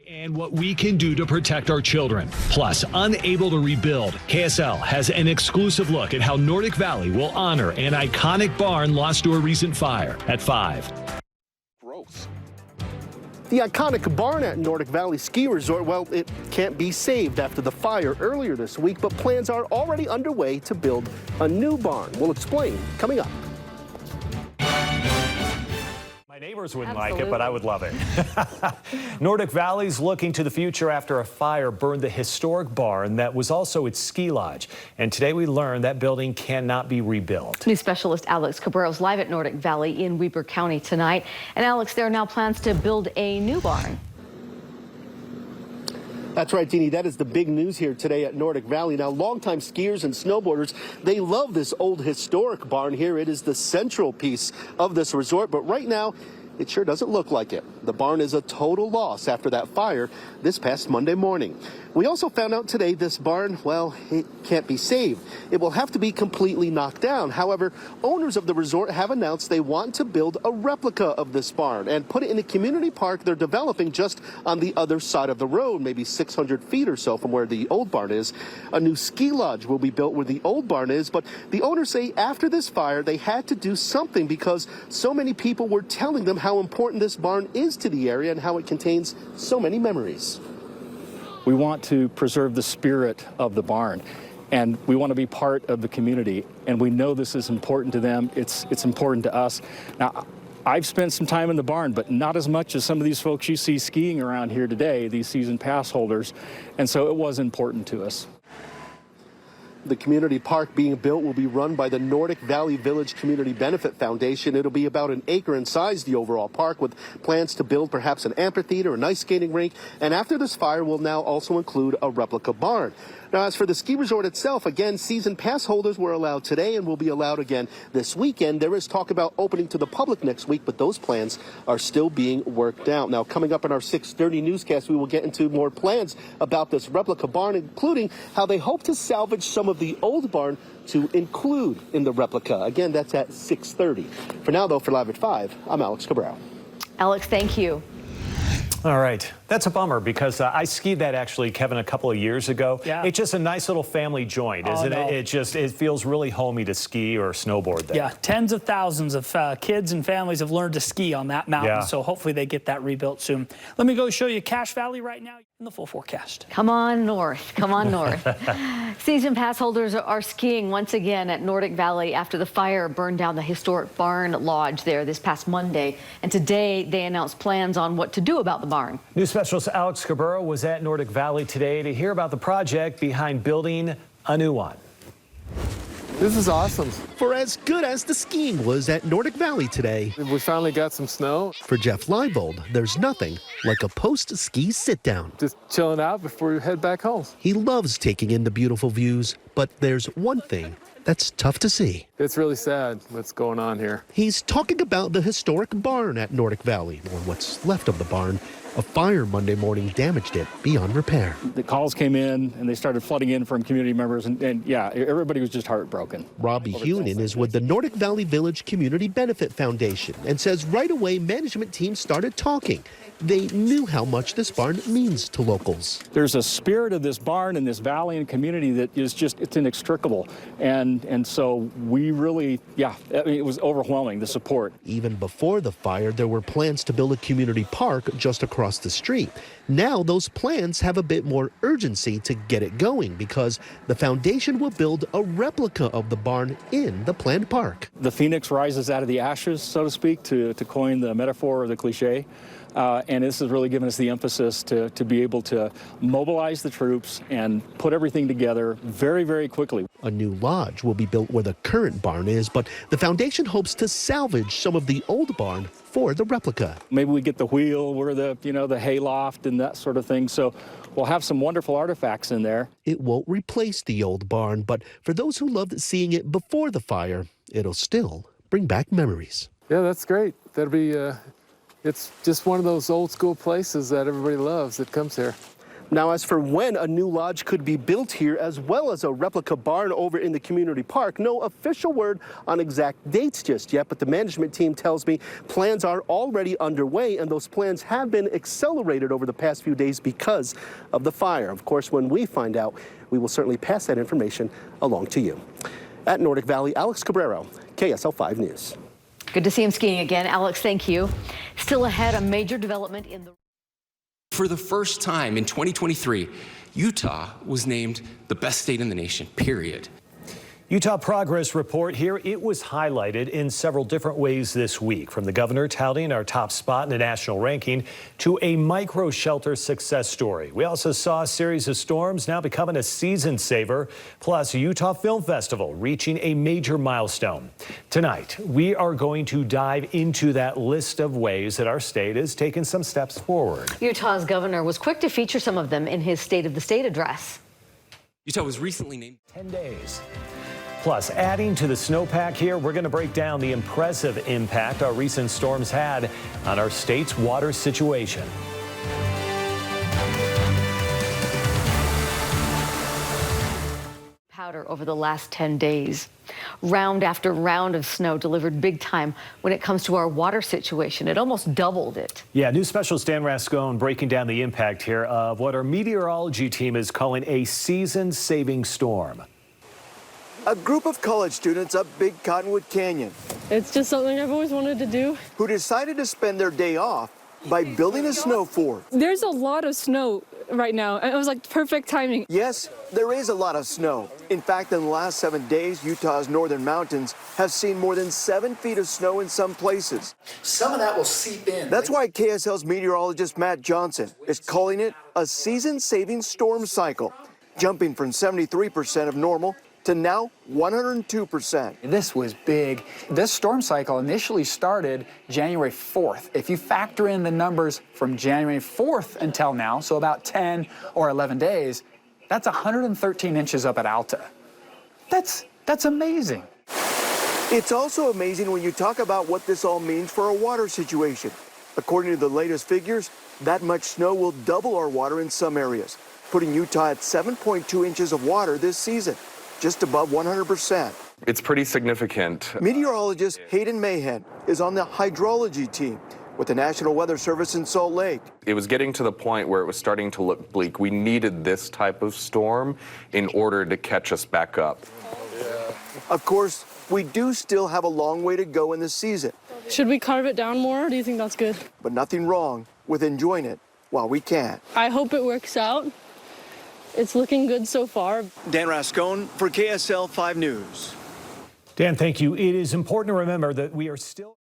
And what we can do to protect our children. Plus, unable to rebuild, KSL has an exclusive look at how Nordic Valley will honor an iconic barn lost to a recent fire at 5. Gross. The iconic barn at Nordic Valley Ski Resort, well, it can't be saved after the fire earlier this week, but plans are already underway to build a new barn. We'll explain coming up. My neighbors wouldn't like it, but I would love it. Nordic Valley's looking to the future after a fire burned the historic barn that was also its ski lodge. And today we learned that building cannot be rebuilt. News specialist Alex Cabral is live at Nordic Valley in Weber County tonight. And Alex, there are now plans to build a new barn. That's right, Jeannie. That is the big news here today at Nordic Valley. Now, longtime skiers and snowboarders, they love this old historic barn here. It is the central piece of this resort, but right now, it sure doesn't look like it. The barn is a total loss after that fire this past Monday morning. We also found out today this barn, well, it can't be saved. It will have to be completely knocked down. However, owners of the resort have announced they want to build a replica of this barn and put it in a community park they're developing just on the other side of the road, maybe 600 feet or so from where the old barn is. A new ski lodge will be built where the old barn is, but the owners say after this fire, they had to do something because so many people were telling them how important this barn is to the area and how it contains so many memories. We want to preserve the spirit of the barn, and we want to be part of the community, and we know this is important to them. It's important to us. Now, I've spent some time in the barn, but not as much as some of these folks you see skiing around here today, these season pass holders, and so it was important to us. The community park being built will be run by the Nordic Valley Village Community Benefit Foundation. It'll be about an acre in size, the overall park, with plans to build perhaps an amphitheater, an ice skating rink, and after this fire will now also include a replica barn. Now, as for the ski resort itself, again, season pass holders were allowed today and will be allowed again this weekend. There is talk about opening to the public next week, but those plans are still being worked out. Now, coming up in our 6:30 newscast, we will get into more plans about this replica barn, including how they hope to salvage some of the old barn to include in the replica. Again, that's at 6:30. For now, though, for Live at 5, I'm Alex Cabral. Alex, thank you. All right. That's a bummer because I skied that actually, Kevin, a couple of years ago. Yeah. It's just a nice little family joint, isn't it? It feels really homey to ski or snowboard there. Yeah, tens of thousands of kids and families have learned to ski on that mountain, Yeah. so hopefully they get that rebuilt soon. Let me go show you Cache Valley right now in the full forecast. Come on north. Come on north. Season pass holders are skiing once again at Nordic Valley after the fire burned down the historic barn lodge there this past Monday. And today they announced plans on what to do about the barn. News specialist Alex Cabral was at Nordic Valley today to hear about the project behind building a new one. This is awesome. For as good as the skiing was at Nordic Valley today, We finally got some snow. for Jeff Leibold, there's nothing like a post-ski sit-down. Just chilling out before we head back home. He loves taking in the beautiful views, but there's one thing that's tough to see. It's really sad what's going on here. He's talking about the historic barn at Nordic Valley, or what's left of the barn. A fire Monday morning damaged it beyond repair. The calls came in, and they started flooding in from community members, and yeah, everybody was just heartbroken. Robbie Hunin is with the Nordic Valley Village Community Benefit Foundation and says right away management team started talking. They knew how much this barn means to locals. There's a spirit of this barn and this valley and community that is just, it's inextricable. And so we really, yeah, I mean, it was overwhelming, the support. Even before the fire, there were plans to build a community park just across the street. Now those plans have a bit more urgency to get it going because the foundation will build a replica of the barn in the planned park. The phoenix rises out of the ashes, so to speak, to coin the metaphor or the cliche. And this has really given us the emphasis to be able to mobilize the troops and put everything together very, very quickly. A new lodge will be built where the current barn is, but the foundation hopes to salvage some of the old barn for the replica. Maybe we get the wheel where the, the hay loft and that sort of thing. So we'll have some wonderful artifacts in there. It won't replace the old barn, but for those who loved seeing it before the fire, it'll still bring back memories. Yeah, that's great. That'll be, it's just one of those old school places that everybody loves that comes here. Now, as for when a new lodge could be built here, as well as a replica barn over in the community park, no official word on exact dates just yet, but the management team tells me plans are already underway, and those plans have been accelerated over the past few days because of the fire. Of course, when we find out, we will certainly pass that information along to you. At Nordic Valley, Alex Cabrero, KSL-5 News. Good to see him skiing again. Alex, thank you. Still ahead, a major development in the... For the first time in 2023, Utah was named the best state in the nation, period. Utah Progress Report here. It was highlighted in several different ways this week, from the governor touting our top spot in the national ranking to a micro shelter success story. We also saw a series of storms now becoming a season saver, plus Utah Film Festival reaching a major milestone. Tonight, we are going to dive into that list of ways that our state is taking some steps forward. Utah's governor was quick to feature some of them in his State of the State address. Utah was recently named 10 days. Plus, adding to the snowpack here, we're going to break down the impressive impact our recent storms had on our state's water situation. Powder over the last 10 days. Round after round of snow delivered big time when it comes to our water situation. It almost doubled it. Yeah, News Specialist Dan Rascone breaking down the impact here of what our meteorology team is calling a season-saving storm. A group of college students up Big Cottonwood Canyon. It's just something I've always wanted to do. Who decided to spend their day off by building a snow fort. There's a lot of snow right now. It was like perfect timing. Yes, there is a lot of snow. In fact, in the last 7 days, Utah's northern mountains have seen more than 7 feet of snow in some places. Some of that will seep in. That's why KSL's meteorologist Matt Johnson is calling it a season-saving storm cycle, jumping from 73% of normal to now 102%. This was big. This storm cycle initially started January 4th. If you factor in the numbers from January 4th until now, so about 10 or 11 days, that's 113 inches up at Alta. That's amazing. It's also amazing when you talk about what this all means for our water situation. According to the latest figures, that much snow will double our water in some areas, putting Utah at 7.2 inches of water this season, just above 100%. It's pretty significant. Meteorologist Hayden Mahan is on the hydrology team with the National Weather Service in Salt Lake. It was getting to the point where it was starting to look bleak. We needed this type of storm in order to catch us back up. Of course, we do still have a long way to go in the season. Should we carve it down more, or do you think that's good? But nothing wrong with enjoying it while we can. I hope it works out. It's looking good so far. Dan Rascone for KSL 5 News. Dan, thank you. It is important to remember that we are still...